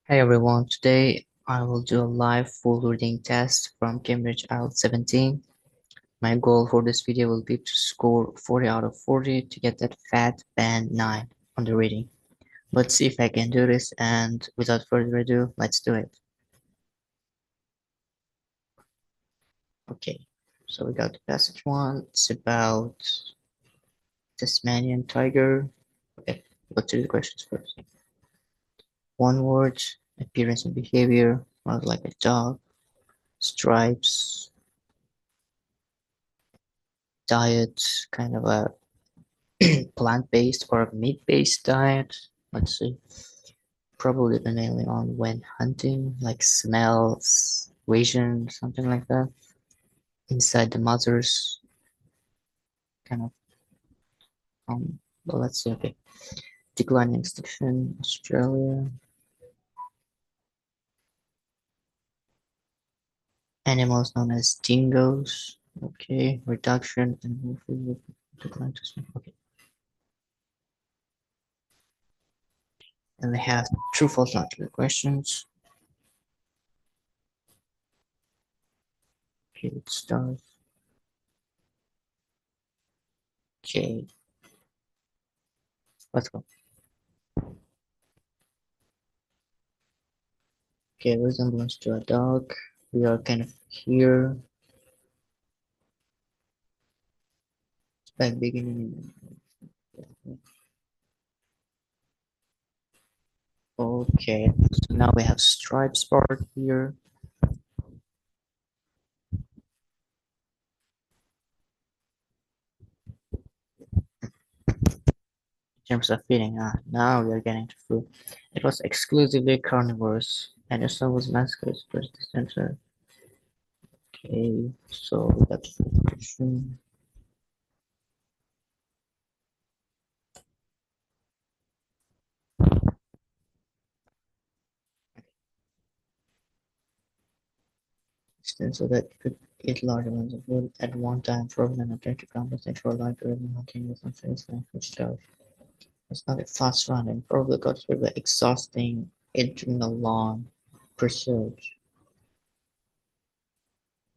Hey everyone, today I will do a live full reading test from Cambridge IELTS 17. My goal for this video will be to score 40 out of 40 to get that fat band 9 on the reading. Let's see if I can do this, and without further ado, let's do it. Okay, so we got the passage 1. It's about Tasmanian tiger. Okay, let's do the questions first. One word, appearance and behavior, was like a dog, stripes, diet, kind of a plant-based or meat-based diet. Let's see. Probably mainly on when hunting, like smells, vision, something like that. Inside the mother's kind of well, let's see. Okay, declining extinction, Australia. Animals known as dingoes. Okay, reduction and decline to smell. Okay, and we have true false not true questions. Okay, it starts. Okay, let's go. Okay, resemblance to a dog. We are kind of here. Back beginning. Okay, so now we have stripes part here. In terms of feeding, now we are getting to food. It was exclusively carnivores, and the son was mascots first the center. Okay, so we got food. So that you could eat large amounts of food at one time, frozen and attempt to compensate for life during hunting with unfinished food stuff. It's not a fast run and probably got through the exhausting, adrenaline pursuit.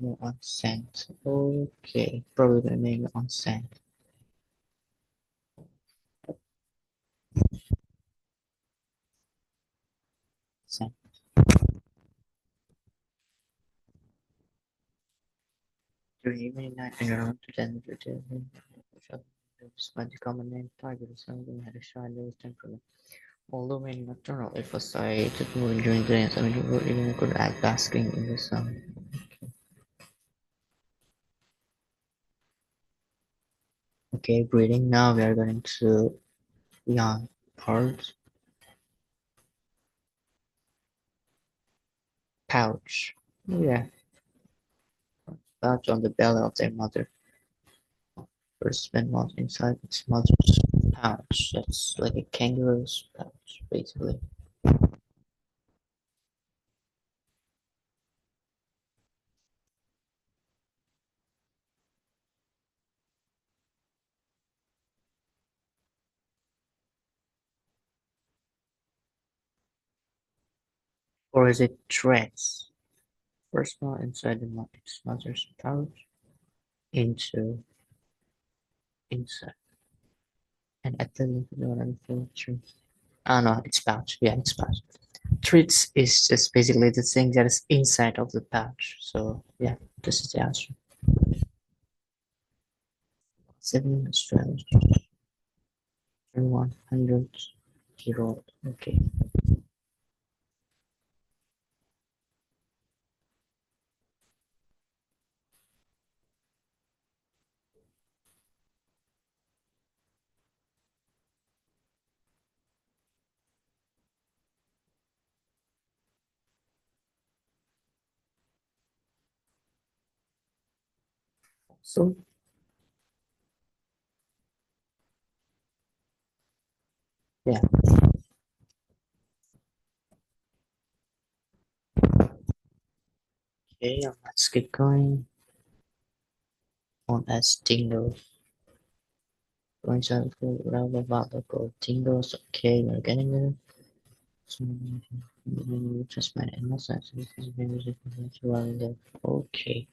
More on sand. Okay, probably maybe on sand. Sand. During evening night and around to 10 to 10. Despite the common name tiger, some of them had a shy low temperament. Although mainly nocturnal, it was sighted moving during the day, and some individuals even could act basking in the sun. Okay, breathing. Now we are going to young part. Pouch. Yeah, pouch on the belly of their mother. First spin was inside its mother's pouch. That's like a kangaroo's pouch, basically. Or is it threads? First one inside its mother's pouch into inside. And at the link treats. Oh no, it's pouch. Yeah, it's pouch. Treats is just basically the thing that is inside of the pouch. So yeah, this is the answer. 7 Australian 100-year-old. Okay. So yeah. Okay, let's keep going on as dingoes. Going to rather about called dingoes. Okay, we're getting there. So, Just my innocence. Okay.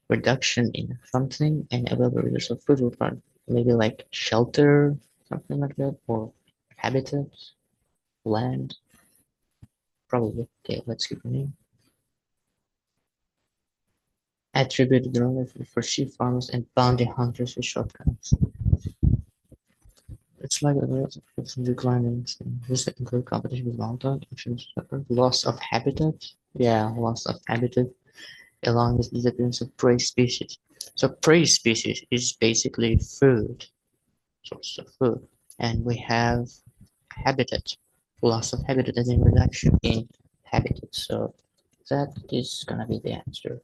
Reduction in something and availability of food required. Maybe like shelter, something like that, or habitats, land. Probably. Okay, let's keep going. Attributed the role for sheep farmers and bounty hunters with shotguns. It's like a lot of declining. This include competition with mountain loss of habitat. Yeah, loss of habitat along with disappearance of prey species. So prey species is basically food, source of food, and we have habitat, loss of habitat as in reduction in habitat. So that is gonna be the answer.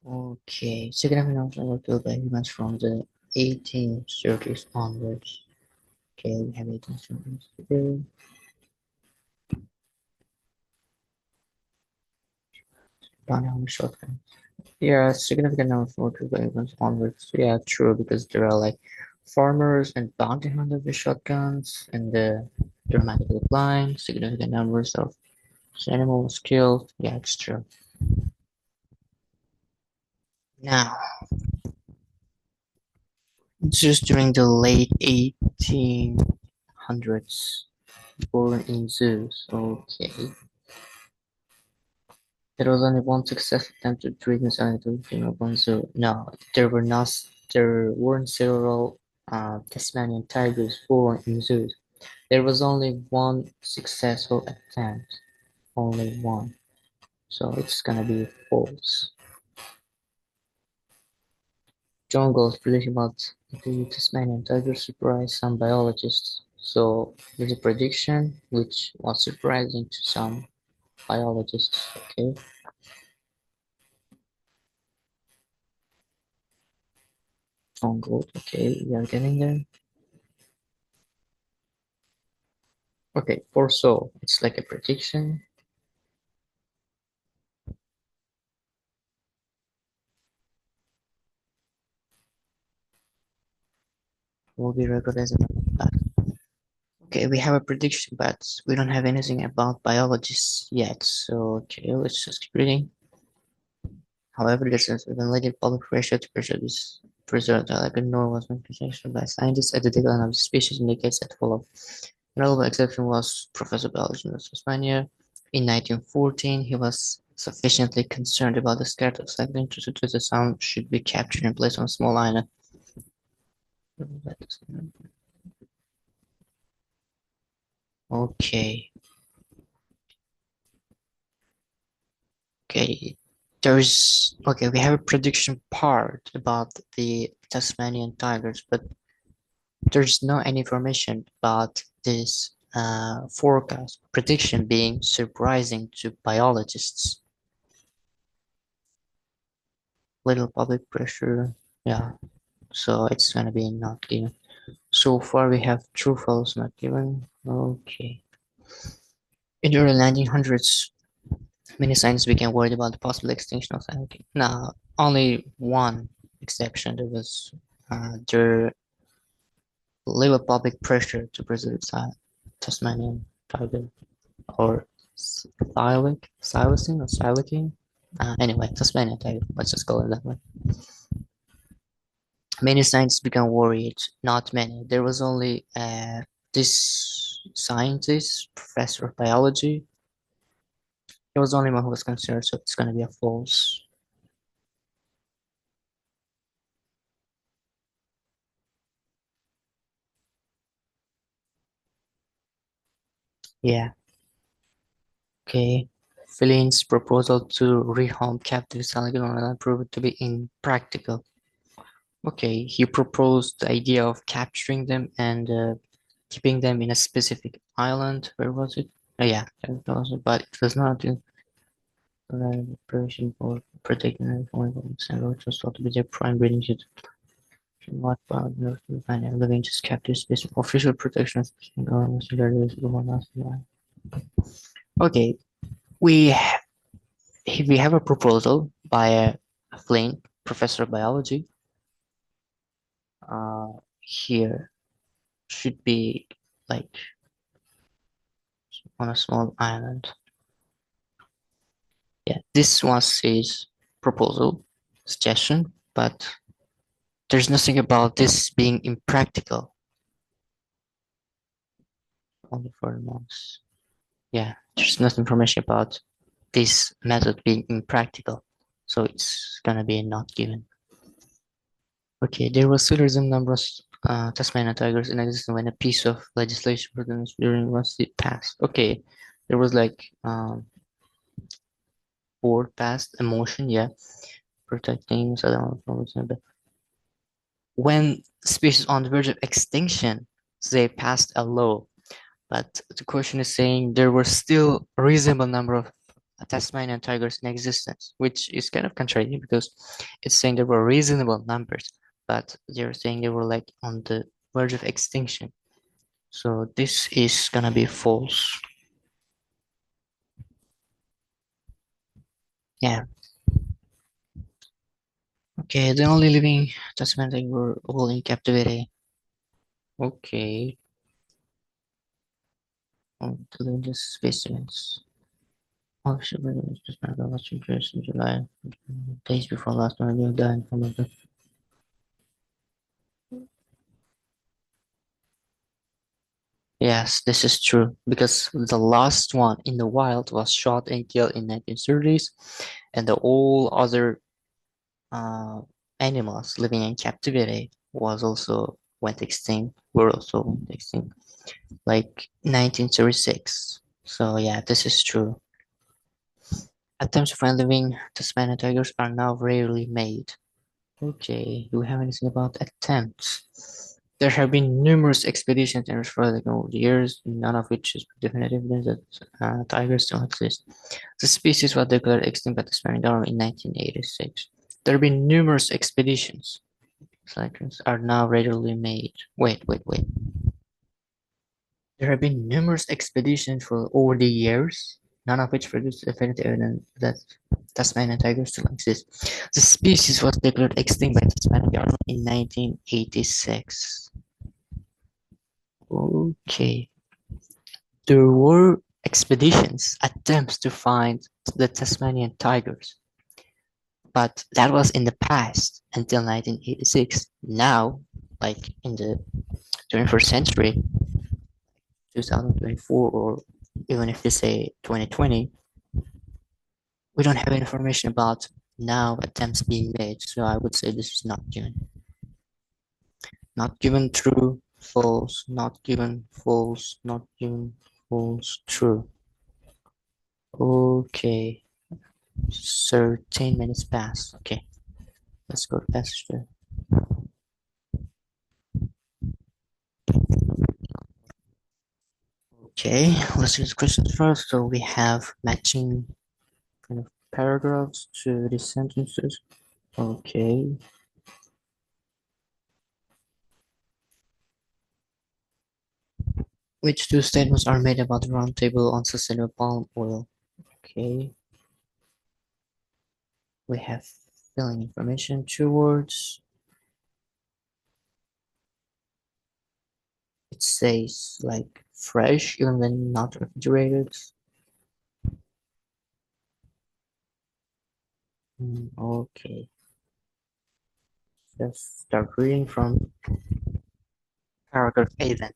Okay, significant numbers were killed by humans from the 1830s onwards. Okay, we have 1830s today. Downhill shotgun. Yeah, significant number of workers by humans onwards. Yeah, true, because there are like farmers and bounty hunters with shotguns, and the dramatic decline, significant numbers of animals killed. Yeah, it's true. Now, just during the late 1800s, born in zoos. Okay. There was only one successful attempt to treat insanity of one zoo. No, there were not. There weren't several Tasmanian tigers born in zoos. There was only one successful attempt. Only one. So it's gonna be false. John Gall's prediction about the Tasmanian tiger surprised some biologists. So there's a prediction which was surprising to some biologists. Okay. John Gall. Okay, we are getting there. Okay, for so it's like a prediction. Will be recorded as a fact. Okay, we have a prediction, but we don't have anything about biologists yet. So okay, let's just keep reading. However, there's a related public pressure to preserve the like nor was mentioned by scientists at the decline of the species indicates that follow. A notable exception was Professor Biology in Tasmania. In 1914, he was sufficiently concerned about the scared of cycling to the sound should be captured and placed on a small island. Okay, okay. We have a prediction part about the Tasmanian tigers, but there's no any information about this forecast prediction being surprising to biologists. Little public pressure, yeah. So it's gonna be not given. So far we have true false not given. Okay. In the early 1900s, many scientists became worried about the possible extinction of algae. Now, only one exception. There was there little public pressure to preserve Tasmanian tiger or silicene or silicene. Anyway, Tasmanian tiger. Let's just call it that way. Many scientists began worried. Not many. There was only this scientist, professor of biology. He was the only one who was concerned, so it's gonna be a false. Yeah. Okay. Flynn's proposal to rehome captive Salligan Island proved to be impractical. Okay, he proposed the idea of capturing them and keeping them in a specific island. Where was it? Yeah, that was it, but it was not in preparation for protecting the foreign and which was thought to be their prime breeding suit. What about the find living just captive space official protection of governments okay, we we have a proposal by Flynn professor of biology. Here should be like on a small island. Yeah, this was his proposal, suggestion, but there's nothing about this being impractical. Only 4 months. Yeah, there's no information about this method being impractical, so it's gonna be not given. Okay, there was still a number of Tasmanian tigers in existence when a piece of legislation during was passed. Okay, there was like board passed a motion, yeah, protecting southern when species on the verge of extinction, they passed a law. But the question is saying there were still a reasonable number of Tasmanian tigers in existence, which is kind of contradictory because it's saying there were reasonable numbers, but they're saying they were like on the verge of extinction. So this is gonna be false. Yeah. Okay, the only living Tasmanian tiger were all in captivity. Okay. On to the specimens. Oh, shit, it's just not that much interest in July. Days before last one, you died from the. Yes, this is true because the last one in the wild was shot and killed in 1930s, and the all other uh, animals living in captivity was also went extinct. Were also went extinct, like 1936. So yeah, this is true. Attempts to find living Tasmanian tigers are now rarely made. Okay, do we have anything about attempts? There have been numerous expeditions in Australia over the years, none of which is definitive evidence that tigers still exist. The species was declared extinct by the Spanish government in 1986. There have been numerous expeditions. Cyclones are now regularly made. Wait. There have been numerous expeditions for over the years, none of which produced definitive evidence that Tasmanian tigers still exist. The species was declared extinct by Tasmanian government in 1986. Okay. There were expeditions, attempts to find the Tasmanian tigers, but that was in the past until 1986. Now, like in the 21st century, 2024, or even if you say 2020, we don't have information about now attempts being made, so I would say this is not given. Not given, true, false, not given, false, not given, false, true. Okay, 13 minutes pass. Okay, let's go to passage two. Okay, let's use questions first. So we have matching kind of paragraphs to these sentences. Okay. Which two statements are made about the roundtable on sustainable palm oil? Okay. We have filling information, 2 words. It says like fresh even when not refrigerated. Okay. Let's start reading from paragraph A then.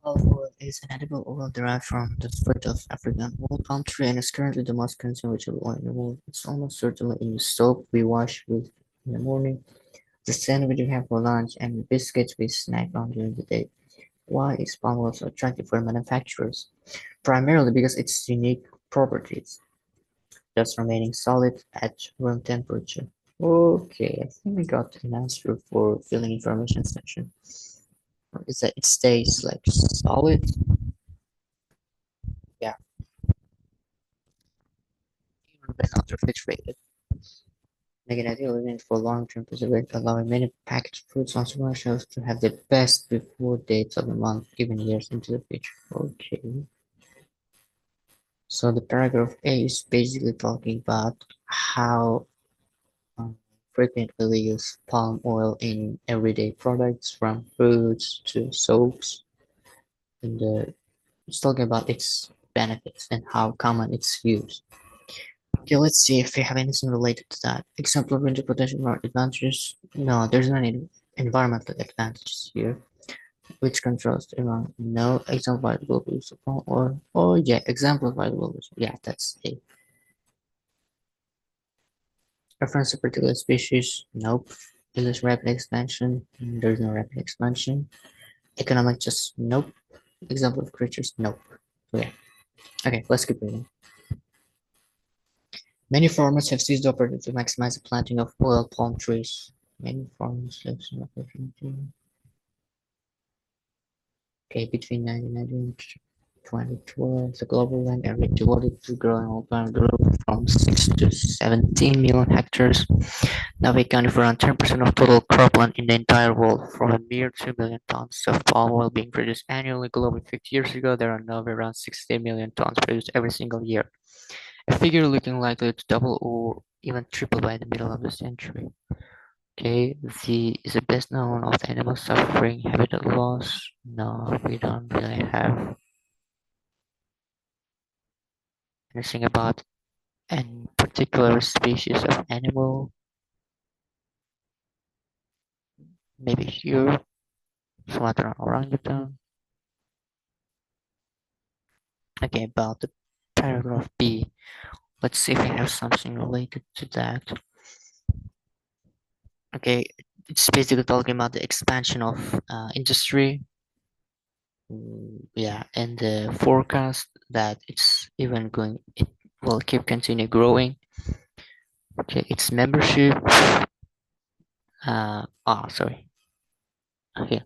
Olive oil is an edible oil derived from the fruit of African oil palm tree and is currently the most consumed vegetable oil in the world. It's almost certainly in the soap we wash with in the morning, the sandwich we have for lunch, and the biscuits we snack on during the day. Why is palm oil so attractive for manufacturers? Primarily because its unique properties, thus remaining solid at room temperature. Okay, I think we got an answer for filling information section. Is that it stays like solid? Yeah, even when not refrigerated. Make an ideal event for long-term preservation, allowing many packaged fruits on supermarket to have the best before dates of the month, even years into the future. Okay. So the paragraph A is basically talking about how frequently use palm oil in everyday products from foods to soaps. And it's talking about its benefits and how common its use. Okay, let's see if we have anything related to that. Example of winter protection or advantages. No, there's no any environmental advantages here, which contrasts around no exemplifiable use of palm oil. Oh yeah, exemplifiable use. Yeah, that's a reference to particular species. Nope. Is rapid expansion? There's no rapid expansion. Economic, just nope. Example of creatures, nope. So yeah. Okay, let's keep reading. Many farmers have seized the opportunity to maximize the planting of oil palm trees. Many farmers have seized the opportunity. Okay, between 1990 and 2012, the global land area devoted to growing oil palm grew from 6 to 17 million hectares, now accounting for around 10% of total cropland in the entire world, from a mere 2 million tons of palm oil being produced annually globally. 50 years ago, there are now around 60 million tons produced every single year, a figure looking likely to double or even triple by the middle of the century. Okay, is the best known of the animals suffering habitat loss. No, we don't really have anything about any particular species of animal. Maybe here, Sumatran orangutan. Okay, about the paragraph B. Let's see if we have something related to that. Okay, it's basically talking about the expansion of industry. Yeah, and the forecast that it will keep continue growing. Okay, its membership. Sorry. Okay,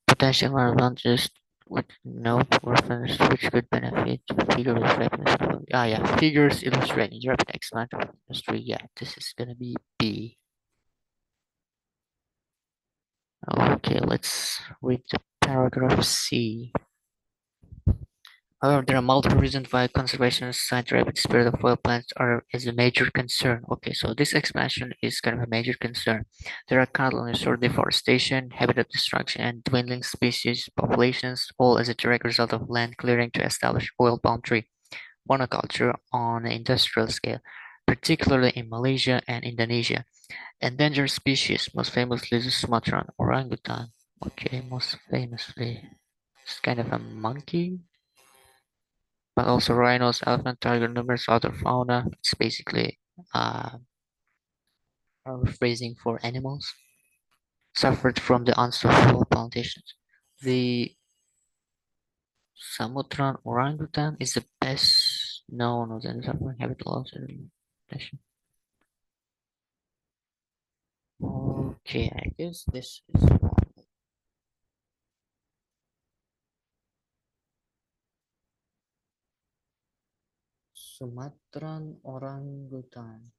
potential advantages with no reference which could benefit figures reference. Yeah, figures illustrating rapid expansion of industry. Yeah, this is gonna be B. Okay, let's read the paragraph C. However, there are multiple reasons why conservationists cite rapid spread of oil plants is a major concern. Okay, so this expansion is kind of a major concern. There are currently short deforestation, habitat destruction, and dwindling species populations, all as a direct result of land clearing to establish oil palm tree monoculture on an industrial scale, particularly in Malaysia and Indonesia. Endangered species, most famously the Sumatran orangutan. Okay, most famously, it's kind of a monkey, but also rhinos, elephant, tiger, numerous other fauna. It's basically a phrasing for animals suffered from the unsuccessful plantations. The Samutran orangutan is the best known of the suffering habitat loss in nation. Okay, I guess this is one. Sumatran orangutan.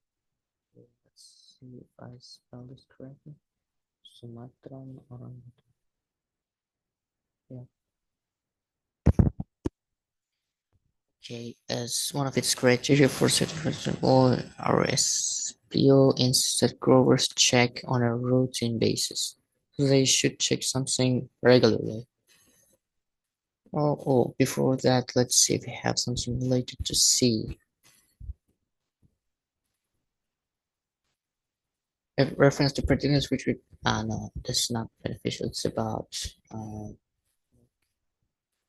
Let's see if I spell this correctly. Sumatran orangutan. Yeah. Okay, as one of its criteria for certification, all RSPO insists that growers check on a routine basis. So they should check something regularly. Before that, let's see if we have something related to C. A reference to pertinence, which we, no, that's not beneficial. It's about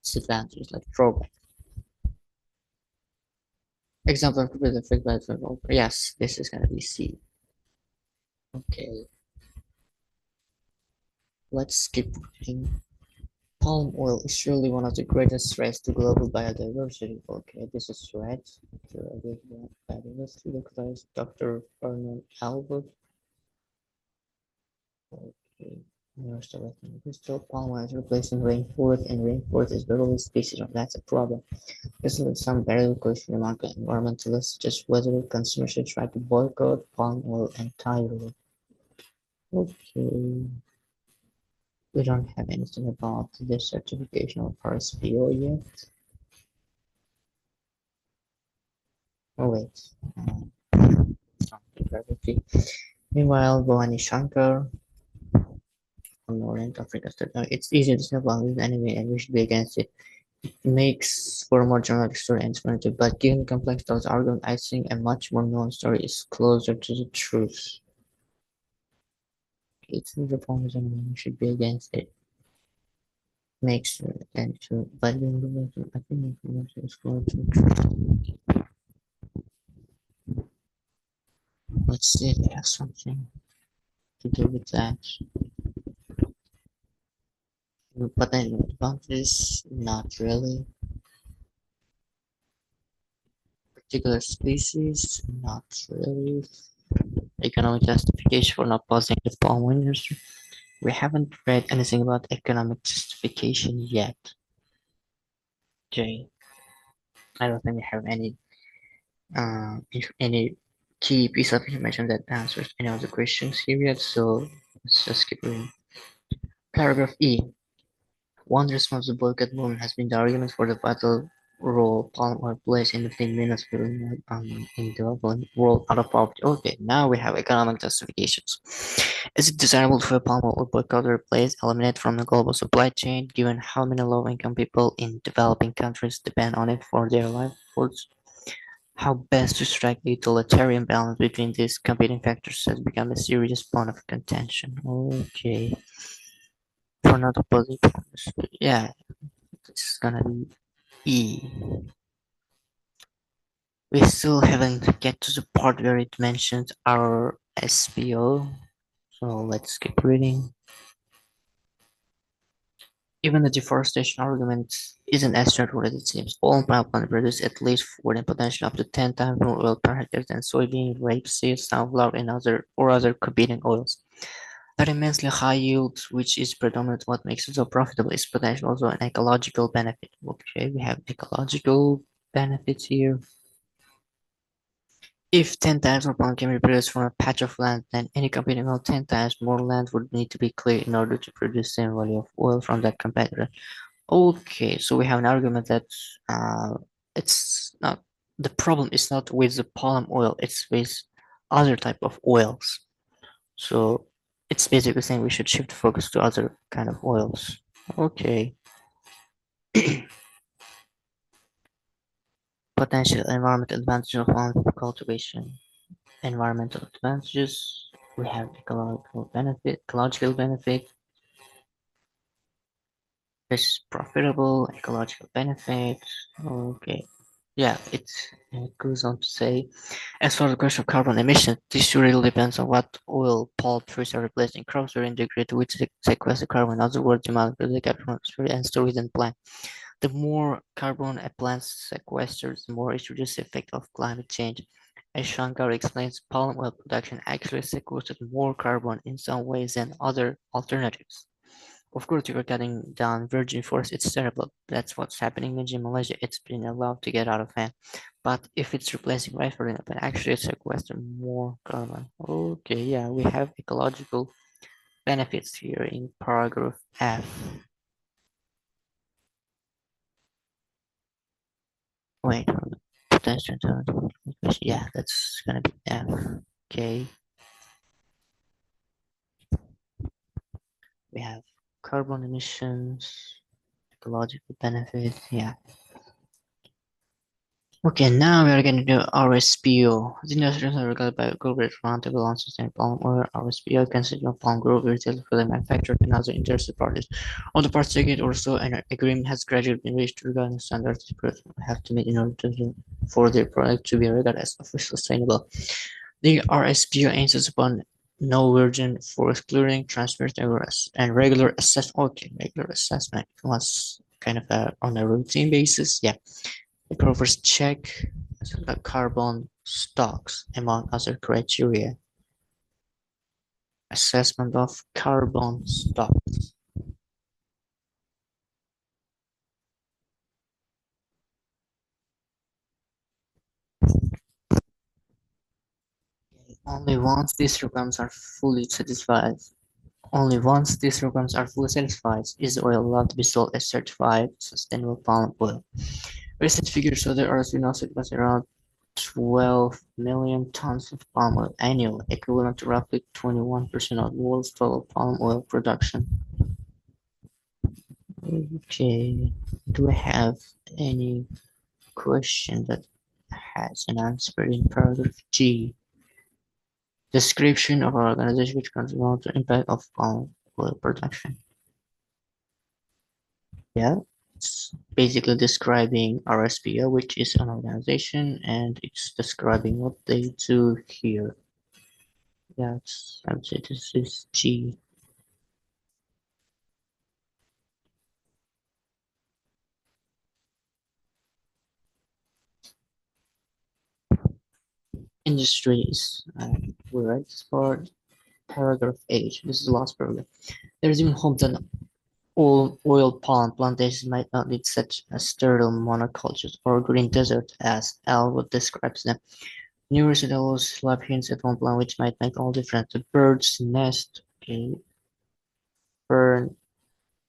disadvantages like drawback. Example of computer effect by yes, this is gonna be C. Okay, let's keep reading. Palm oil is surely one of the greatest threats to global biodiversity. Okay, this is threat to biodiversity. Declares Dr. Arnold Albert. Okay, crystal palm oil is replacing rainforest, and rainforest is literally species. That's a problem. This is some very question among environmentalists, just whether consumers should try to boycott palm oil entirely. Okay. We don't have anything about the certification of RSPO yet. Oh wait, something perfectly. Meanwhile, Bhavani Shankar from Orient Africa said, it's easy to snap on this anime and we should be against it. Makes for a more dramatic story and informative, but given the complex thoughts argument, I think a much more known story is closer to the truth. It's the opponents and we should be against it. Makes and to but given the I think information is closer to the truth. Let's see if it has something to do with that. But then advantages, not really. Particular species, not really. Economic justification for not pausing the palm winners. We haven't read anything about economic justification yet. Jay, I don't think we have any key piece of information that answers any of the questions here yet. So let's just keep reading. Paragraph E. One response to boycott movement has been the argument for the vital role palm oil plays in lifting Venezuela in developing world out of poverty. Okay, now we have economic justifications. Is it desirable for palm oil boycott or replace, eliminate from the global supply chain, given how many low-income people in developing countries depend on it for their livelihoods? How best to strike the utilitarian balance between these competing factors has become a serious point of contention. Okay, for not opposing partners. Yeah, it's gonna be E. We still haven't get to the part where it mentions our SPO, so let's keep reading. Even the deforestation argument isn't as straightforward as it seems. Oil pipeline produce at least 40 potential up to 10 times more oil per hectare than soybean, rapeseed, sunflower, and other competing oils. That immensely high yield, which is predominant what makes it so profitable, is potentially also an ecological benefit. Okay, we have ecological benefits here. If 10 times more palm can be produced from a patch of land, then any competing oil 10 times more land would need to be cleared in order to produce the same value of oil from that competitor. Okay, so we have an argument that it's not the problem is not with the palm oil, it's with other type of oils. So it's basically saying we should shift focus to other kind of oils. Okay. Potential environmental advantages of palm cultivation. Environmental advantages. We have ecological benefit, is profitable, ecological benefit. Okay. Yeah, it goes on to say, as for the question of carbon emissions, this really depends on what oil palm trees are replacing. Crops are integrated which sequester carbon. In other words, the amount of the capture from atmosphere and store within plant. The more carbon a plant sequesters, the more it reduces the effect of climate change. As Shankar explains, palm oil production actually sequesters more carbon in some ways than other alternatives. Of course, if you're cutting down virgin forest, it's terrible. That's what's happening in Malaysia. It's been allowed to get out of hand. But if it's replacing rifle, it actually sequester more carbon. Okay, yeah, we have ecological benefits here in paragraph F. Wait, potential. Yeah, that's gonna be F. Okay, we have carbon emissions, ecological benefits. Yeah. Okay, now we are going to do RSPO. The industries are regarded by corporate roundtable on sustainable palm oil. RSPO consists of palm grove, retail, further manufacturer, and other interested parties. On the past decade or so, an agreement has gradually been reached regarding standards the producers have to meet in order for their product to be regarded as officially sustainable. The RSPO aims upon no virgin forest clearing, transparency, and regular assessment. Okay, regular assessment was kind of on a routine basis. Yeah. It covers check the carbon stocks, among other criteria. Assessment of carbon stocks. Only once these requirements are fully satisfied, is the oil allowed to be sold as certified sustainable palm oil. Recent figures show there are now certified around 12 million tons of palm oil annually, equivalent to roughly 21% of the world's total palm oil production. Okay, do we have any question that has an answer in paragraph G? Description of an organization which contributes to the impact of palm oil production. Yeah, it's basically describing RSPO, which is an organization, and it's describing what they do here. Yes, I would say this is G. Industries. We read this part. Paragraph H. This is the last paragraph. There is even home that all oil palm plantations might not need such a sterile monocultures or green desert as Elwood describes them. Numerous animals love hints at one plant which might make all difference. The bird's nest, a fern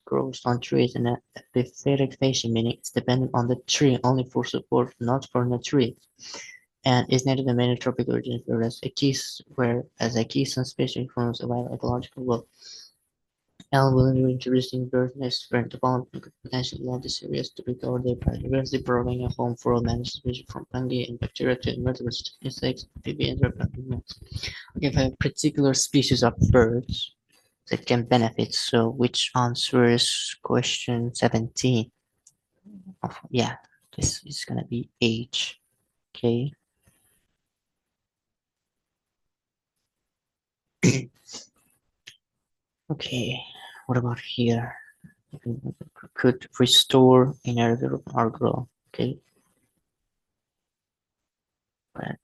grows on trees in an epiphytic fashion, meaning it's dependent on the tree only for support, not for nutrients, and is native to many tropical regions, whereas a keystone species forms a vital ecological role. Alan Williams introducing bird nests for development could potentially allow these areas to recover their biodiversity, providing a home for all managed species from fungi and bacteria to invertebrates, insects, amphibians, and reptiles. Okay, if I have particular species of birds that can benefit, so which answers question 17? Oh, yeah, this is gonna be H. Okay. Okay, what about here? Could restore inherited or grow. Okay, but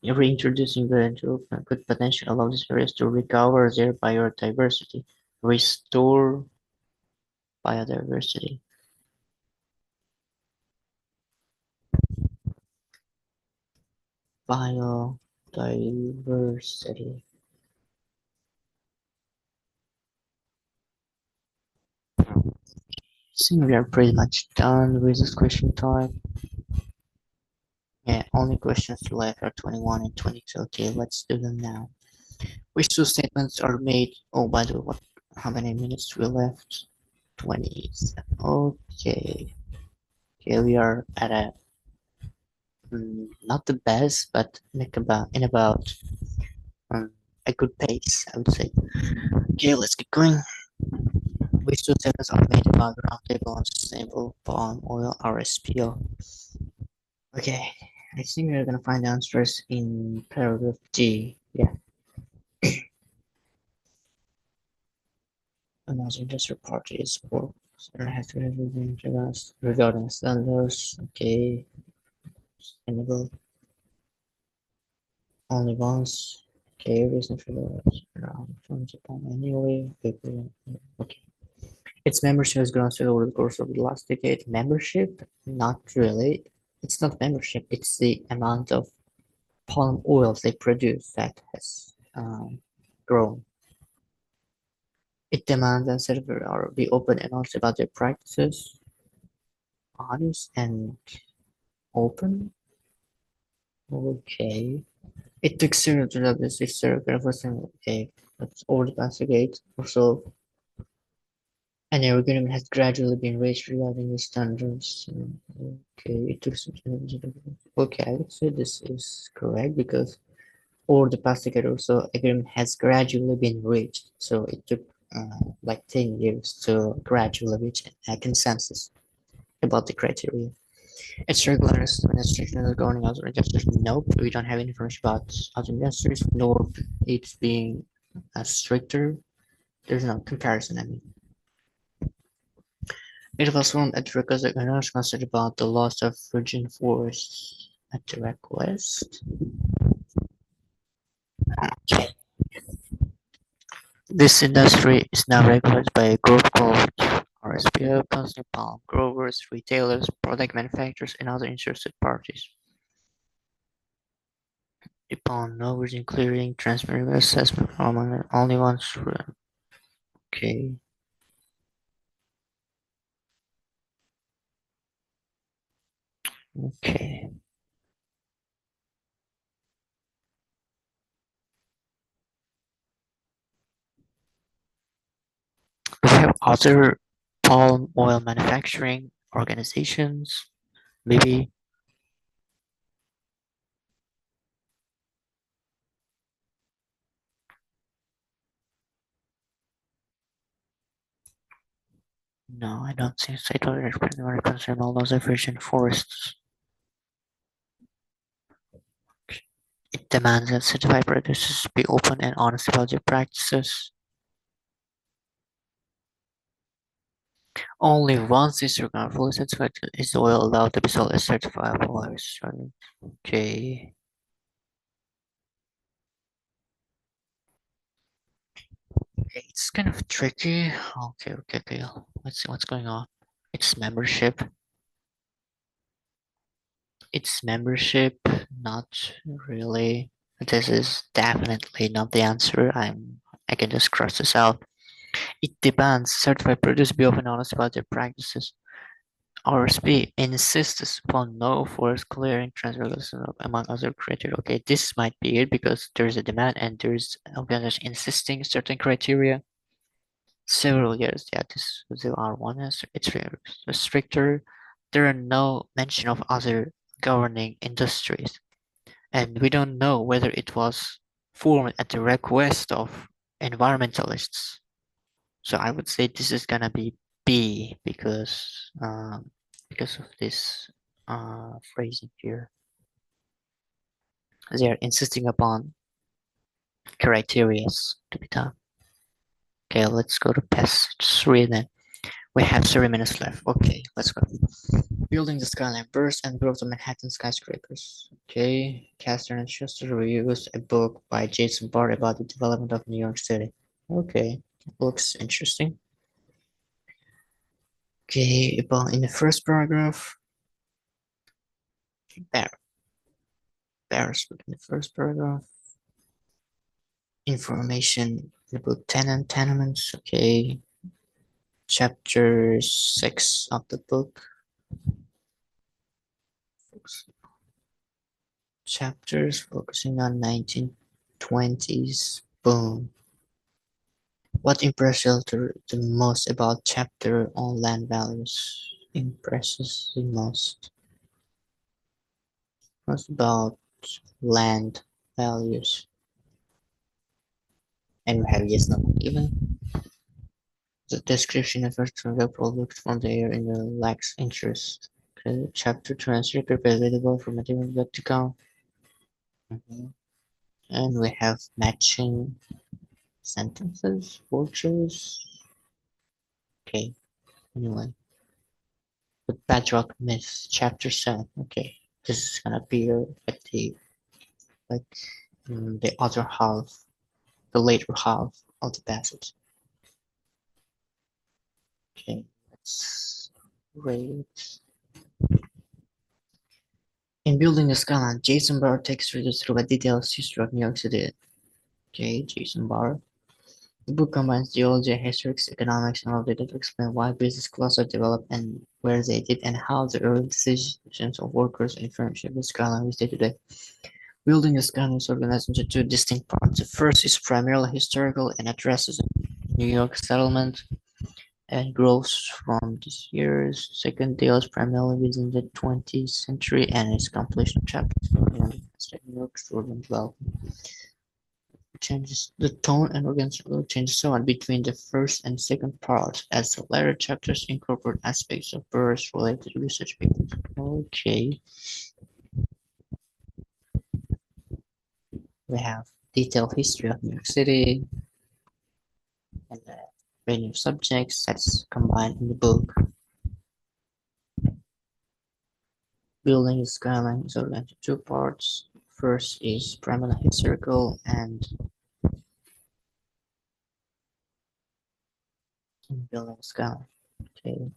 reintroducing the development could potentially allow these areas to recover their biodiversity, restore biodiversity. Biodiversity. I think we are pretty much done with this question type. Yeah, only questions left are 21 and 22. Okay, let's do them now. Which two statements are made? Oh, by the way, how many minutes we left? 20. Okay. Okay, we are at a not the best, but in about um, a good pace, I would say. Okay, let's get going. Which two statements are made about the roundtable on sustainable palm oil RSPO? Okay, I think we're gonna find the answers in paragraph G. Yeah. Another industrial parties or has to have regarding standards. Okay, sustainable only once. Okay, reason for the around 20 pound annually. Okay. Its membership has grown steadily over the course of the last decade. Membership? Not really. It's not membership, it's the amount of palm oils they produce that has grown. It demands that servers are be open and honest about their practices. Honest and open? Okay. It took several to that this server for some okay. That's over the past decade or so. And the agreement has gradually been raised regarding the standards. Okay, it took some time. Okay, I would say this is correct because over the past decade or so, agreement has gradually been reached. So it took like 10 years to gradually reach a consensus about the criteria. It's regular administration is going other investors. Nope, we don't have any information about other investors, nor it's being stricter. There's no comparison, I mean. It was formed at the request of owners concerned about the loss of virgin forests at the request. Okay. This industry is now regulated by a group called RSPO, consuming palm growers, retailers, product manufacturers, and other interested parties. Upon no virgin clearing, transmitting assessment among only ones. Okay. Okay. other palm oil manufacturing organizations, maybe. No, I don't think so. I don't really concern all those virgin forests. It demands that certified producers be open and honest about their practices. Only once this organ fully certified is the oil allowed to be sold as certifiable oil. Okay. Okay, it's kind of tricky. Okay. Let's see what's going on. It's membership. It's membership, not really. This is definitely not the answer. I can just cross this out. It demands certified producers be open and honest about their practices. RSP insists upon no forest clearing transfer among other criteria. Okay, this might be it because there's a demand and there's organization insisting certain criteria. Several years, yeah, there are one is it's very stricter. There are no mention of other governing industries, and we don't know whether it was formed at the request of environmentalists. So I would say this is gonna be B because of this phrasing here. They are insisting upon criteria to be done. Okay, let's go to passage 3 then. We have 30 minutes left. Okay, let's go. Building the skyline burst and growth of Manhattan skyscrapers. Okay, Castor and Schuster reviews a book by Jason Barr about the development of New York City. Okay, looks interesting. Okay, about in the first paragraph, Barr's book in the first paragraph. Information in the book Tenements. Okay, chapter 6 of the book. Chapters focusing on 1920s. Boom. What impressed you the most about chapter on land values? Impresses the most. What's about land values? And we have yes, no, given. The description of virtual products from the air in the lacks interest. Okay. Chapter transcript available for material yet to come. And we have matching sentences, virtues. Okay, anyway. The bedrock myth, chapter 7. Okay, this is gonna appear at the like the other half, the later half of the passage. Okay, let's read. In building the skyline, Jason Barr takes readers through a detailed history of New York City. Okay, Jason Barr. The book combines geology, history, economics, and all data to explain why business clusters developed and where they did, and how the early decisions of workers and firms shaped the skyline we see today. Building the skyline is organized into two distinct parts. The first is primarily historical and addresses New York settlement and growth from these years. Second deals primarily within the 20th century and its completion chapters for New York's urban development. Changes the tone and organizational changes so on between the first and second parts, as the latter chapters incorporate aspects of Burr's related research papers. Okay, we have detailed history of New York City and a range of subjects that's combined in the book. Building the skyline is organized into two parts. First is primarily historical and building the skyline. Okay,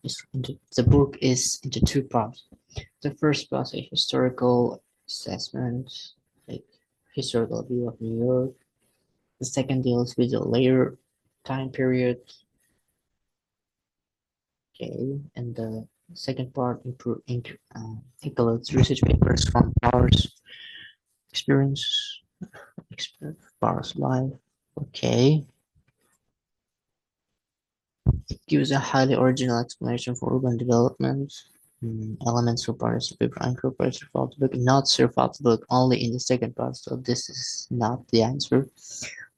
the book is into two parts. The first part is a historical assessment, like historical view of New York. The second deals with the later time period. Okay, and the second part includes research papers from Barr's experience, Barr's life. Okay, Gives a highly original explanation for urban development. Elements of participate are incorporated throughout the book, not throughout the book, only in the second part, so this is not the answer.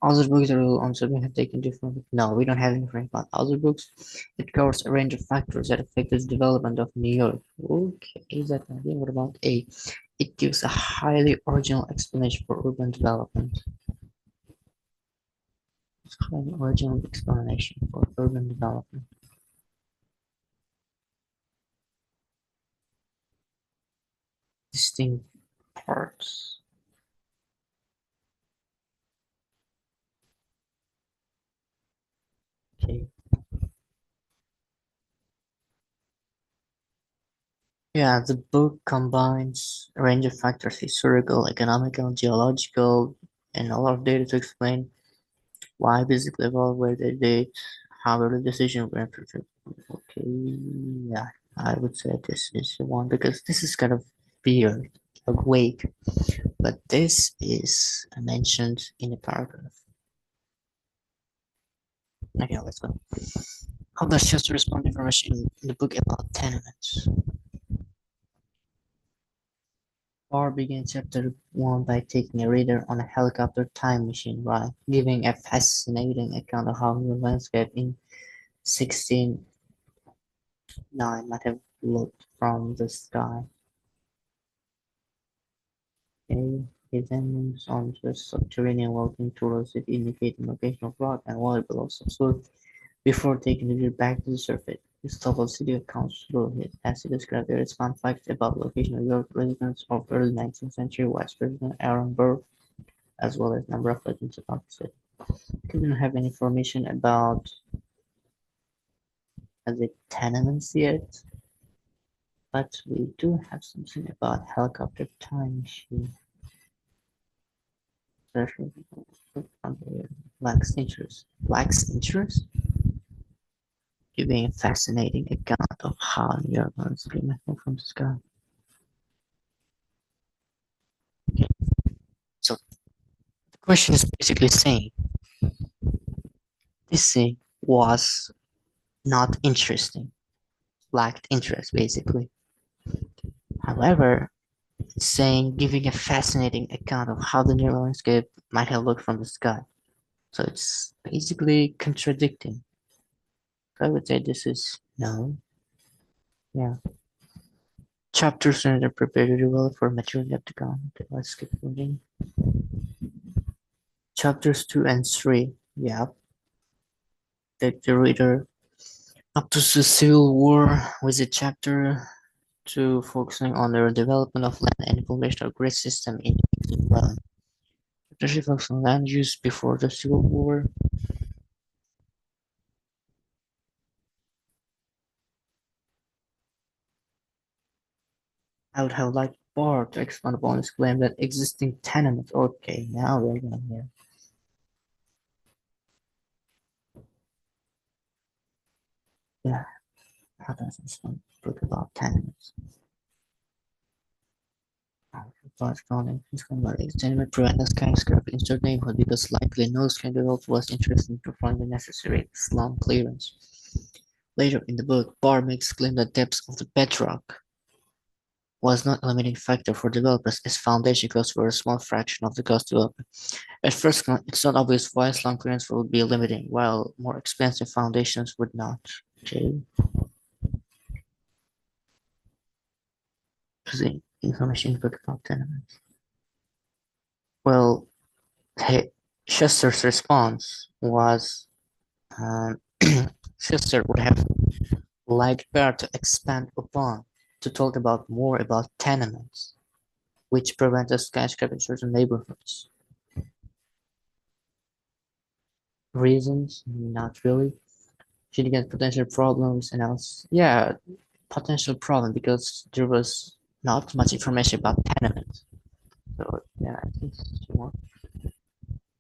Other books that will on something have taken different. No, we don't have anything about other books. It covers a range of factors that affect the development of New York. Okay, is that idea? What about A? It gives a highly original explanation for urban development. It's a highly original explanation for urban development. Distinct parts. Okay. Yeah, the book combines a range of factors, historical, economical, geological, and a lot of data to explain why basically evaluate the date, how the decision were made. Okay, yeah, I would say this is the one because this is kind of weird, like vague, but this is mentioned in a paragraph. Okay, let's go. How does Chester respond to information in the book about tenements? Barr begins chapter 1 by taking a reader on a helicopter time machine ride, giving a fascinating account of how the landscape in 1609 might have looked from the sky. He then moves on to a subterranean walking towards it, indicating location of rock and water below some sort, before taking the reader back to the surface. His total city accounts through his as he described various fun facts about the location of York residents of early 19th century Vice President Aaron Burr, as well as a number of legends about the city. We don't have any information about the tenements yet, but we do have something about helicopter time machine. Lacks interest. Lacks interest? Giving a fascinating account of how New York landscape might from the sky. Okay. So the question is basically saying this scene was not interesting, lacked interest basically. However, it's saying giving a fascinating account of how the New York landscape might have looked from the sky. So it's basically contradicting. So I would say this is no. Yeah. Chapters are prepared to develop for maturity of the come. Okay, let's skip reading. Chapters 2 and 3. Yeah. Take the reader up to the Civil War with the chapter 2 focusing on the development of land and informational grid system in England. Chapter 3 focuses on land use before the Civil War. I would have liked Barr to expand upon his claim that existing tenements. Okay, now we're going here. Yeah, how does this one book about tenements? Large building is converted. Tenement prevent the skyscraper in certain neighborhood because likely no skyscraper was interested in performing the necessary slum clearance. Later in the book, Barr makes claim that depth of the bedrock was not a limiting factor for developers as foundation costs were a small fraction of the cost of development. At first glance, it's not obvious why slum clearance would be limiting, while more expensive foundations would not. Okay. The information book about tenements. Well, hey, Chester's response was Chester would have liked Bear to expand upon to talk about more about tenements, which prevent a skyscraper in certain neighborhoods. Reasons? Not really. Should get potential problems and else. Yeah, potential problem because there was not much information about tenements. So yeah, I think it's more.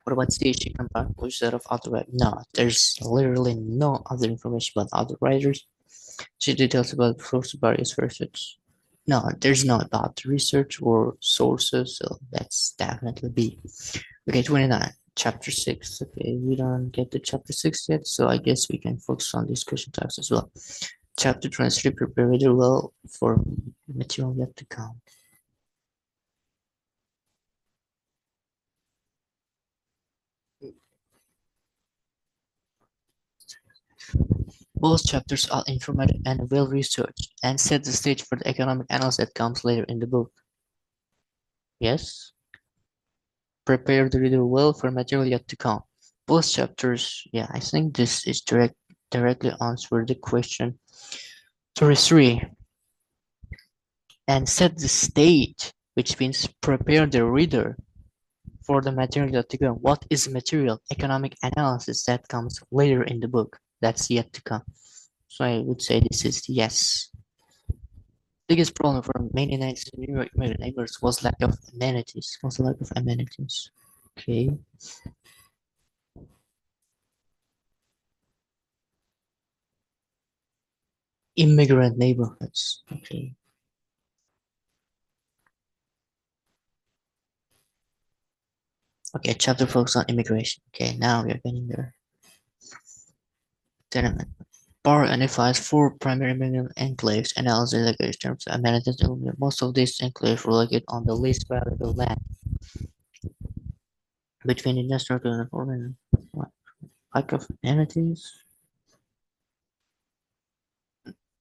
What about CHG compared which set of other writers? No, there's literally no other information about other writers. She details about source various research. No, there's no about research or sources, so that's definitely B. Okay, 29. chapter 6. Okay, we don't get to chapter 6 yet, so I guess we can focus on these question types as well. Chapter 23, prepare reader well for material yet to come. Both chapters are informative and well researched and set the stage for the economic analysis that comes later in the book. Yes? Prepare the reader well for material yet to come. Both chapters, yeah, I think this is directly answer the question 33 and set the stage, which means prepare the reader for the material yet to come. What is material? Economic analysis that comes later in the book. That's yet to come. So I would say this is yes. Biggest problem for many New York neighbors was lack of amenities. Was lack of amenities. Okay. Immigrant neighborhoods. Okay. Okay, chapter focus on immigration. Okay, now we are getting there. Tenement. Barr identifies four primary immigrant enclaves and analyzes the terms of amenities. Most of these enclaves were located on the least valuable land between industrial and urban. Lack of amenities.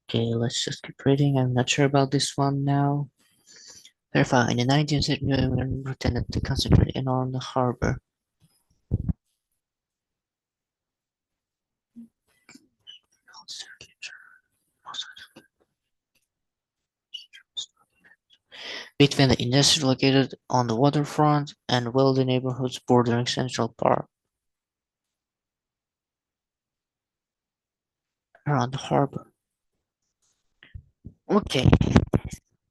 Okay, let's just keep reading. I'm not sure about this one now. Verify in the 19th century, New England tended to concentrate in on the harbor. Between the industry located on the waterfront and wealthy neighborhoods bordering Central Park. Around the harbor. Okay,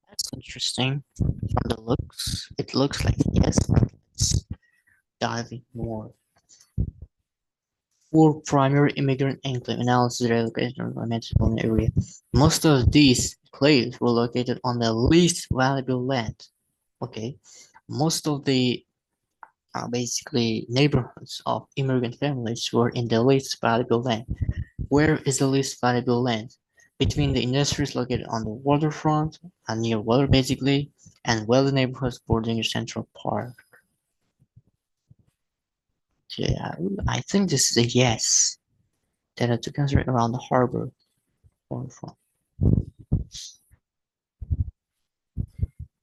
that's interesting. From the looks, it looks like yes, but let's dive in more. Four primary immigrant enclave analysis relocation of metropolitan area. Most of these enclaves were located on the least valuable land. Okay, most of the basically neighborhoods of immigrant families were in the least valuable land. Where is the least valuable land? Between the industries located on the waterfront and near water basically, and wealthy neighborhoods bordering Central Park. Yeah, I think this is a yes. That are to consider around the harbor waterfront.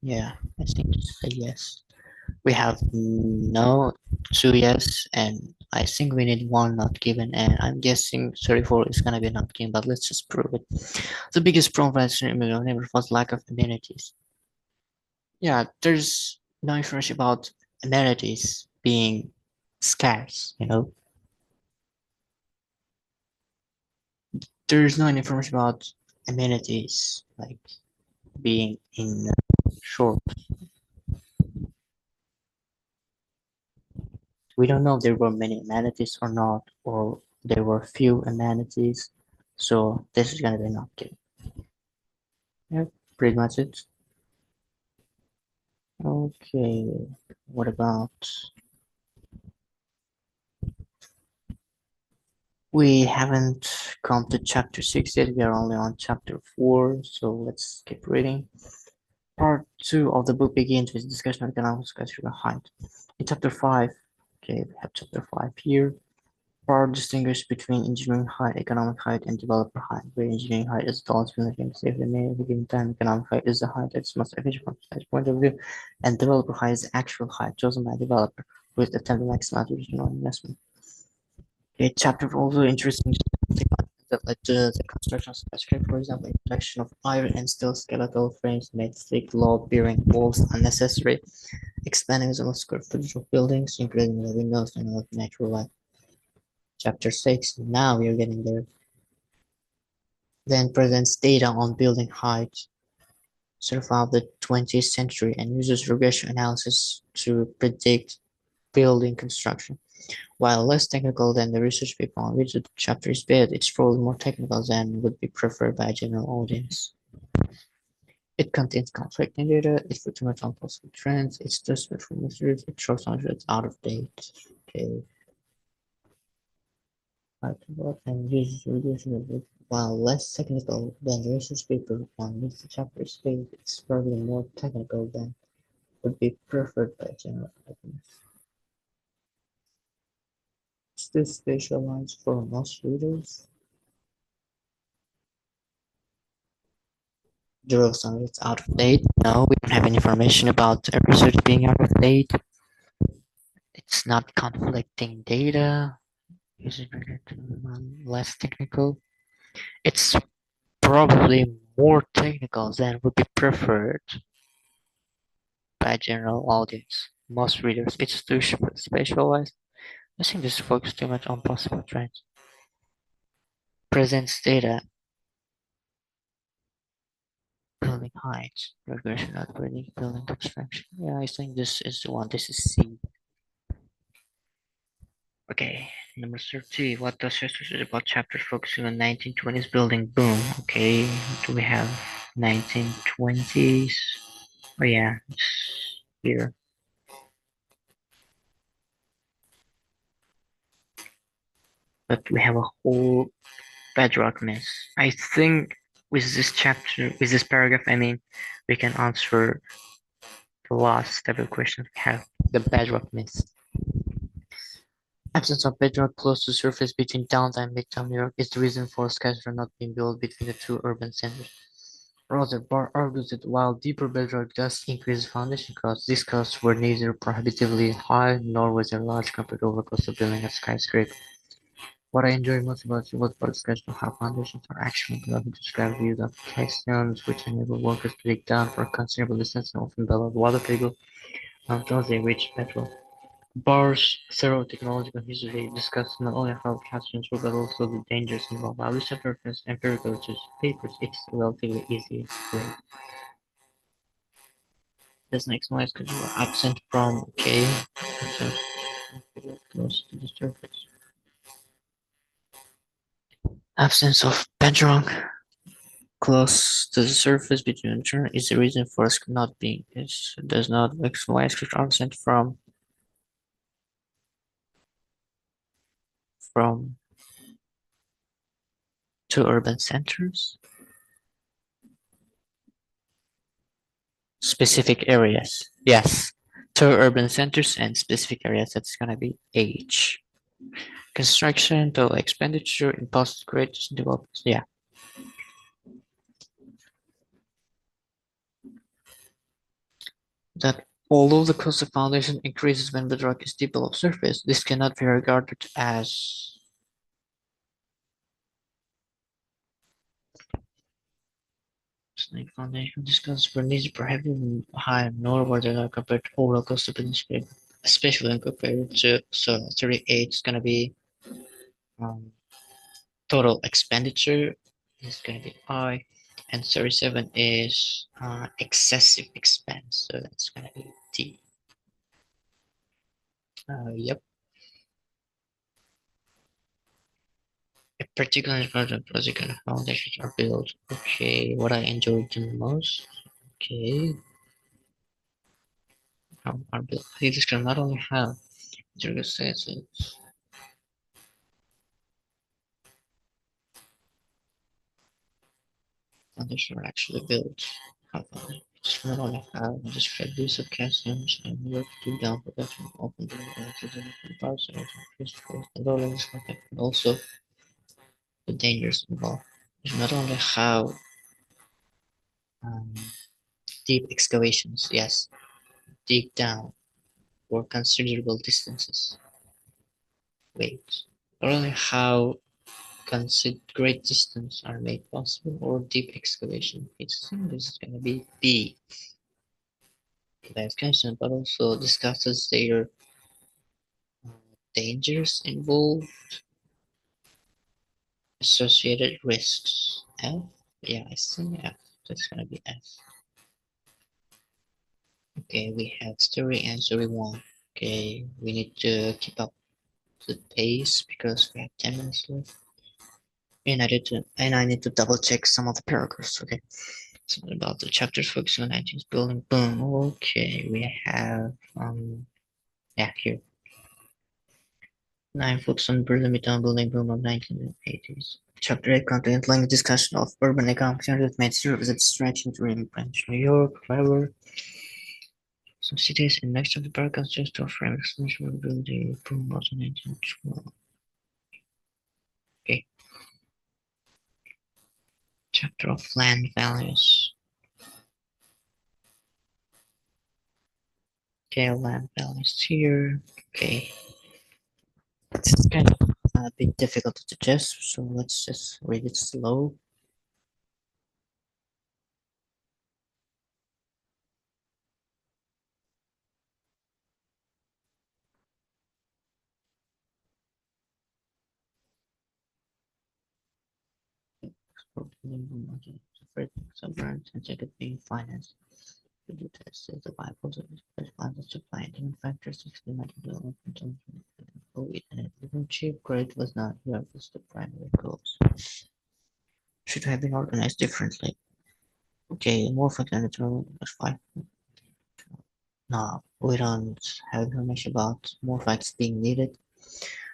Yeah, I think this is a yes. We have no two yes, and I think we need one not given, and I'm guessing 34 is gonna be not given, but let's just prove it. The biggest problem for immigrant neighborhood was lack of amenities. Yeah, there's no information about amenities being scarce, you know. There's no information about amenities like being in short. We don't know if there were many amenities or not, or there were few amenities. So this is gonna be not good. Yeah, pretty much it. Okay, what about we haven't come to chapter 6 yet, we are only on chapter 4, so let's keep reading. Part 2 of the book begins with discussion of economic skyscraper height. In chapter 5, okay, we have chapter 5 here. Part distinguishes between engineering height, economic height, and developer height, where engineering height is the tallest building can safely made at a given time. Economic height is the height that's most efficient from a point of view, and developer height is the actual height chosen by the developer who is attempting to maximize return on investment. Okay, chapter also interesting that led to the construction of skyscraper, for example, introduction of iron and steel skeletal frames made thick, load-bearing walls unnecessary, expanding the square footage of buildings, including the windows and natural light. Chapter 6, now we are getting there. Then presents data on building height throughout the 20th century and uses regression analysis to predict building construction. While less technical than the research paper on which the chapter is based, it's probably more technical than would be preferred by a general audience. It contains conflicting data, it focuses on possible trends, it's desperate for mysteries, it shows on it's out of date. Okay. Archibald and uses reducing the book. While less technical than the research paper one meets the chapter space, it's probably more technical than would be preferred by general audience. Is this specialized for most readers? Drugs on it's out of date. No, we don't have any information about research being out of date. It's not conflicting data. Is it less technical? It's probably more technical than would be preferred by general audience. Most readers, it's too specialized. I think this focuses too much on possible trends. Presents data, building heights, regression upgrading, building construction. Yeah, I think this is the one. This is C. Okay, number 30. What does history say about chapters focusing on 1920s building boom? Okay, do we have 1920s? Oh yeah, it's here. But we have a whole bedrock myth. I think with this chapter, with this paragraph, I mean, we can answer the last type of question we have, the bedrock myth. Absence of bedrock close to surface between downtown and midtown New York is the reason for skyscraper not being built between the two urban centers. Rather, Barr argues that while deeper bedrock does increase foundation costs, these costs were neither prohibitively high nor was there large compared over cost of building a skyscraper. What I enjoy most about was part discussion of how foundations are actually built to describe use of keystones, which enable workers to dig down for a considerable distance and often below the water table until they reach bedrock. Barr's thorough technological history discusses not only how keystones work but also the dangers involved. While this chapter refers empirical research papers, it's relatively easy to explain. This next one is because you are absent from K, so close to the surface. Absence of bedrock close to the surface between the turn is the reason for us not being is does not explain absent from two urban centers, specific areas. Yes, two urban centers and specific areas. That's gonna be H. Construction, total expenditure, impost creators, developers. Yeah. That although the cost of foundation increases when bedrock is deep below surface, this cannot be regarded as snake foundation discounts were neither prohibitively high nor were they not compared to overall cost of business paper, especially when compared to 38 is gonna be um, total expenditure is gonna be I, and 37 is excessive expense, so that's gonna be D. Yep. A particular project and foundations are built. Okay, what I enjoyed the most. Okay, how are built. This can not only have Jurgen says it's foundations are actually built. How just not only have describe use of castings and work to down production open the different parts and increased cost and all in this context, but also the dangers involved. It's not only how um, deep excavations, yes, dig down for considerable distances. Wait, not only how great distance are made possible or deep excavation. It's this is going to be B. That's question, but also discusses their uh, dangers involved, associated risks. F? Yeah, I think F. That's going to be F. Okay, we have story and story one. Okay, we need to keep up the pace because we have 10 minutes left. And I need to double check some of the paragraphs. Okay, something about the chapters focusing on 19th building. Boom. Okay, we have yeah here. 9 foot on Berlin building boom of 1980s. Chapter 8 contains lengthy discussion of urban economic that made services stretching to Branch, New York, Clever. Some cities in next to the park consist of frame extension of building boom of 1912. Okay. Chapter of land values. Okay, land values here. Okay. It's kind of a bit difficult to digest, so let's just read it slow. Suburbs and second being finance. The test is the Bible responses to find different factors experimental development and even cheap grade was not was the primary goals. Should have been organized differently. Okay, more for the was 5. No, we don't have information about more facts being needed.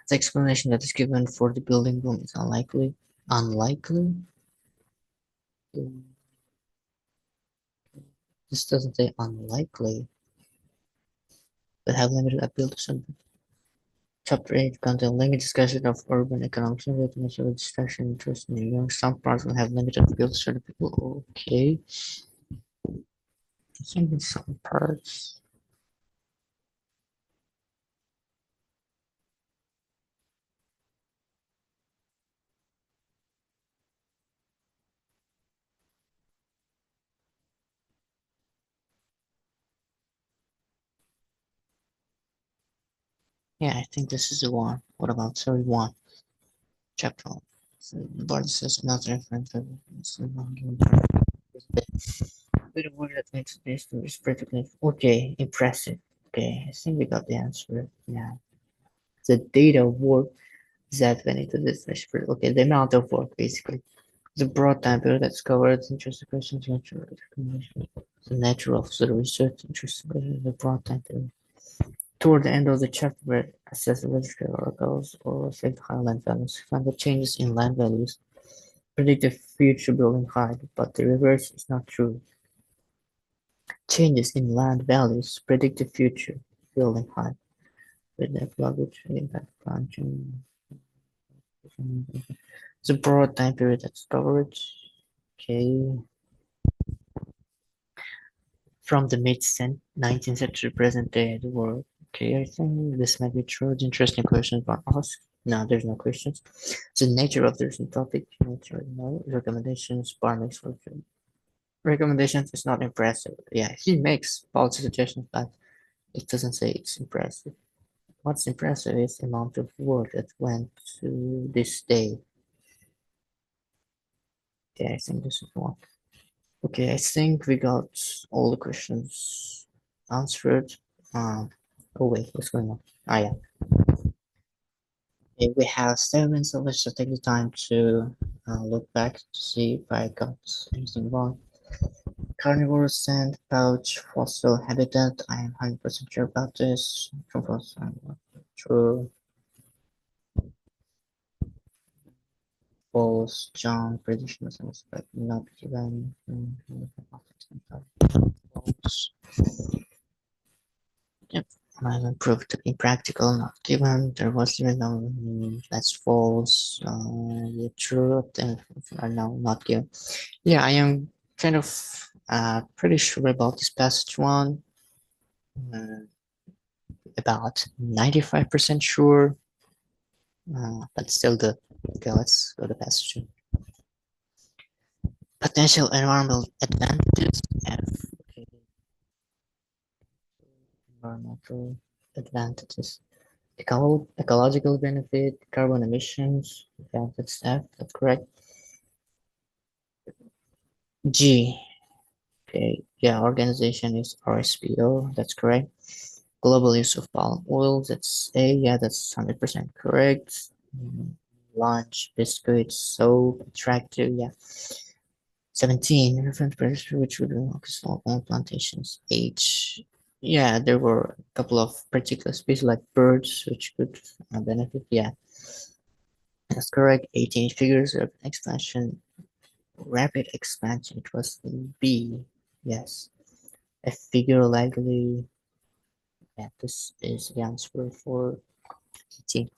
The explanation that is given for the building boom is unlikely. Unlikely? This doesn't say unlikely, but have limited appeal to some. Chapter 8 contains lengthy discussion of urban economics and international discussion interest in New York. Some parts will have limited appeal to certain people. Okay. I think in some parts. Yeah, I think this is the one. What about 31? Chapter 1. So the board says another reference to with a word that makes this to is practically okay, impressive. Okay, I think we got the answer. Yeah. The data of work is that when it is okay, the amount of work basically. The broad time period that's covered interesting questions, natural recommendation. The nature of the research interesting questions, the broad time period. Toward the end of the chapter, where assess the registry articles or reflect high land values, find the changes in land values predict the future building height, but the reverse is not true. Changes in land values predict the future building height. With that luggage impact crunching. The broad time period that's covered. Okay. From the mid-19th century present day the world. Okay, I think this might be true. The interesting questions were asked. No, there's no questions. The nature of the recent topic, nature, no recommendations, bar makes for recommendations is not impressive. Yeah, he makes policy suggestions, but it doesn't say it's impressive. What's impressive is the amount of work that went to this day. Okay, I think this is one. Okay, I think we got all the questions answered. Oh wait, what's going on? Ah, yeah. Okay, we have 7, so let's just take the time to look back to see if I got anything wrong. Carnivore sand pouch fossil habitat. I am 100% sure about this. True. False. John prediction was not given. False. Yep. Proved to be practical, not given. There was no. That's false. The truth and no, not given. Yeah, I am kind of pretty sure about this passage one. About 95% sure, but still good. Okay, let's go to passage two. Potential environmental advantages. F. Okay. Environmental advantages. Ecological benefit, carbon emissions. Yeah, that's F. That's correct. G. Okay. Yeah, organization is RSPO. That's correct. Global use of palm oil. That's A. Yeah, that's 100% correct. Lunch, biscuits, soap, attractive. Yeah. 17. Reference predators which would belong to small oil plantations. H. Yeah, there were a couple of particular species like birds which could benefit. Yeah, that's correct. 18 figures of expansion, rapid expansion. It was B. Yes, a figure likely. Yeah, this is the answer for 18.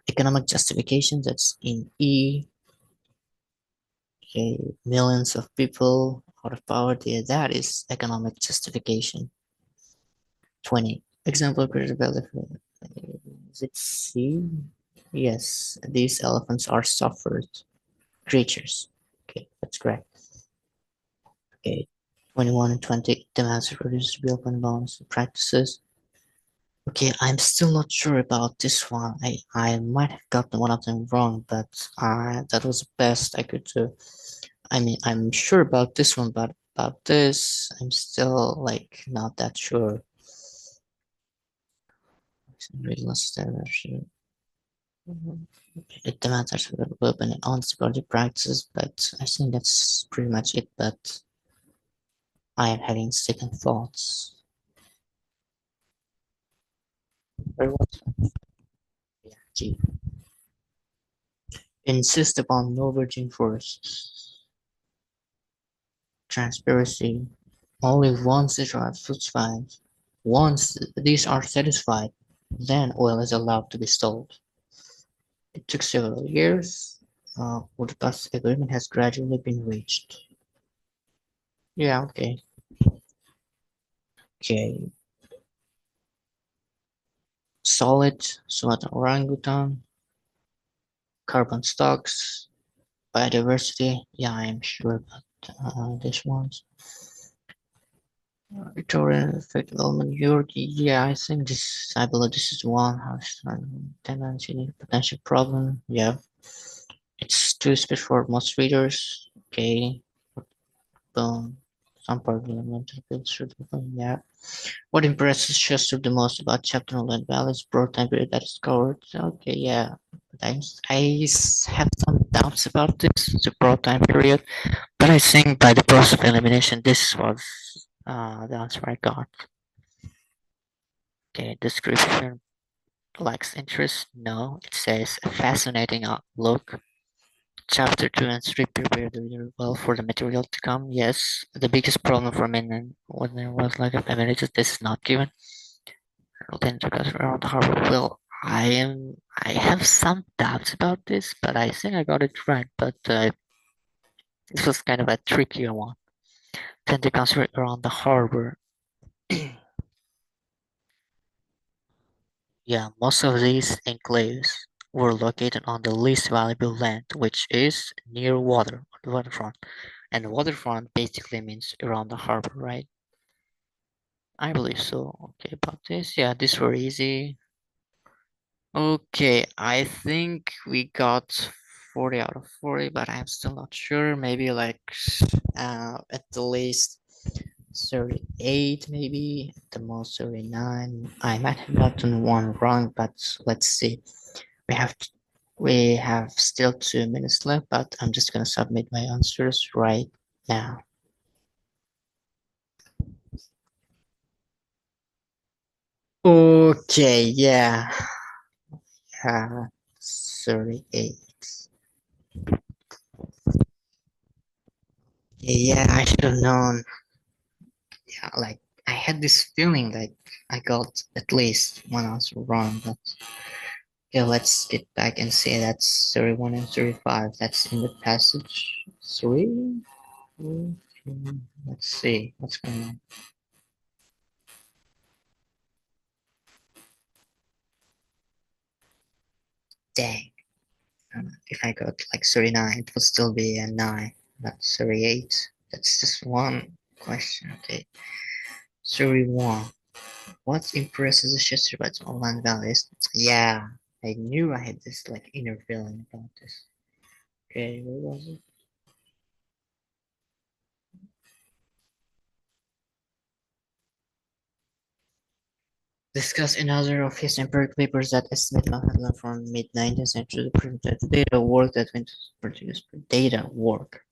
Economic justification. That's in E. Okay, millions of people out of poverty. That is economic justification. 20. Example created by the is it C? Yes, these elephants are suffered creatures. Okay, that's correct. Okay, 21 and 20 demands to reduce real bonds practices. Okay, I'm still not sure about this one. I might have gotten one of them wrong, but that was the best I could do. I mean, I'm sure about this one, but about this, I'm still like not that sure. It demands actually open and honest about the practices, but I think that's pretty much it. But I am having second thoughts. Very well. Yeah, G. Insist upon no virgin forests. Transparency. Only once these are satisfied. Once these are satisfied, then oil is allowed to be sold. It took several years, but the past agreement has gradually been reached. Yeah, okay. Okay. Solid, Sumatran orangutan, carbon stocks, biodiversity. Yeah, I am sure about this one. Victorian effect element Yorkie. Yeah, I think this, I believe this is one has tendency potential problem. Yeah, it's too special for most readers. Okay, boom. Some part of the mental field should be fun. Yeah. What impresses Chester the most about chapter on Land Valley's broad time period that is covered? Okay, yeah. But have some doubts about this, the broad time period, but I think by the process of elimination, this was the answer I got. Okay, description lacks interest. No, it says a fascinating outlook. Chapter 2 and 3 prepare the reader well for the material to come. Yes, the biggest problem for men when there was lack of amenities, this is not given. Then to cut around the harbor. Well, I have some doubts about this, but I think I got it right. But this was kind of a trickier one. Then to consider around the harbor. Yeah, most of these enclaves were located on the least valuable land, which is near water, the waterfront. And the waterfront basically means around the harbor, right? I believe so. Okay, about this. Yeah, these were easy. Okay, I think we got 40 out of 40, but I'm still not sure. Maybe like at the least 38, maybe at the most 39. I might have gotten one wrong, but let's see. We have we have still 2 minutes left, but I'm just gonna submit my answers right now. Okay, yeah, 38. Yeah, I should have known. Yeah, like I had this feeling like I got at least one answer wrong, but yeah, let's get back and say that's 31 and 35. That's in the passage 3. Let's see what's going on. Dang. If I got like 39, it would still be a 9, not 38. That's just one question. Okay. 31. What impresses the Chester about Online Valleys? Yeah, I knew I had this like inner feeling about this. Okay, where was it? Discuss another of his empirical papers that estimate Manhattan from mid-19th century to present data work that went produced data work.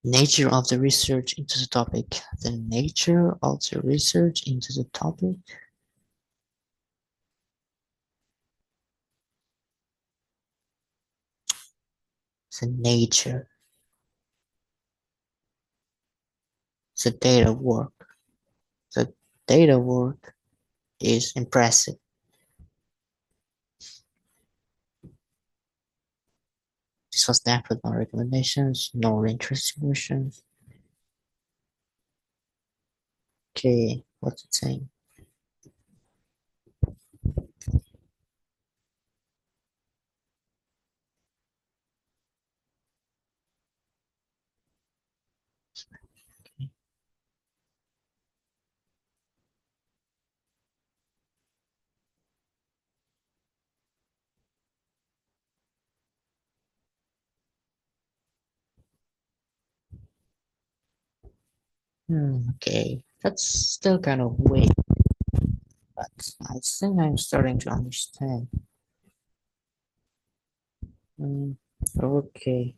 Nature of the research into the topic. The nature of the research into the topic. The nature. The data work. The data work is impressive. This was definitely my recommendations, no interesting questions. Okay, what's it saying? Okay, that's still kind of weak, but I think I'm starting to understand. Hmm, okay,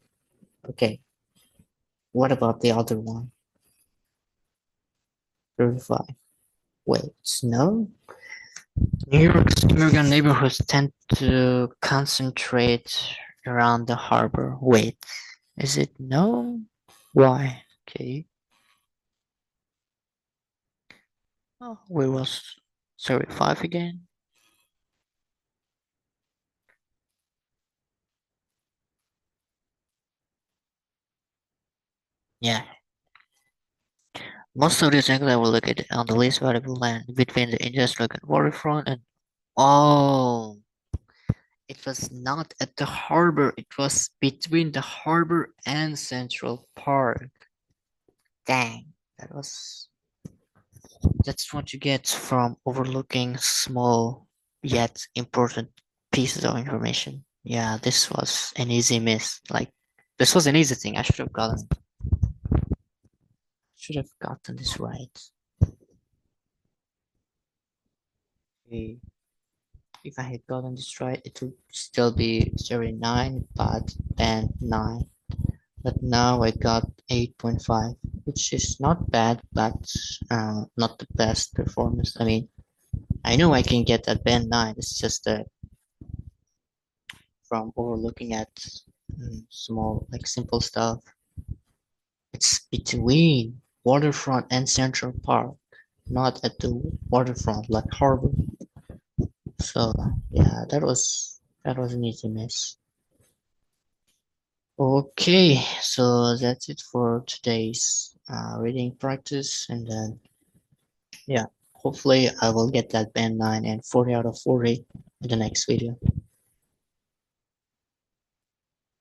okay. What about the other one? 35. Wait, no? New York's immigrant neighborhoods tend to concentrate around the harbor. Wait, is it no? Why? Okay. Oh, where was 35 again? Yeah. Most of these areas were located on the least valuable land between the industrial and waterfront and oh, it was not at the harbor, it was between the harbor and Central Park. Dang, that's what you get from overlooking small yet important pieces of information. Yeah, this was an easy miss. Like this was an easy thing. I should have gotten this right. Okay. If I had gotten this right, it would still be 09, but then 9. But now I got 8.5, which is not bad, but not the best performance. I mean, I know I can get that band 9. It's just that from overlooking at small, like simple stuff, it's between waterfront and Central Park, not at the waterfront like harbor. So yeah, that was an easy miss. Okay, so that's it for today's reading practice, and then yeah, hopefully I will get that band 9 and 40 out of 40 in the next video.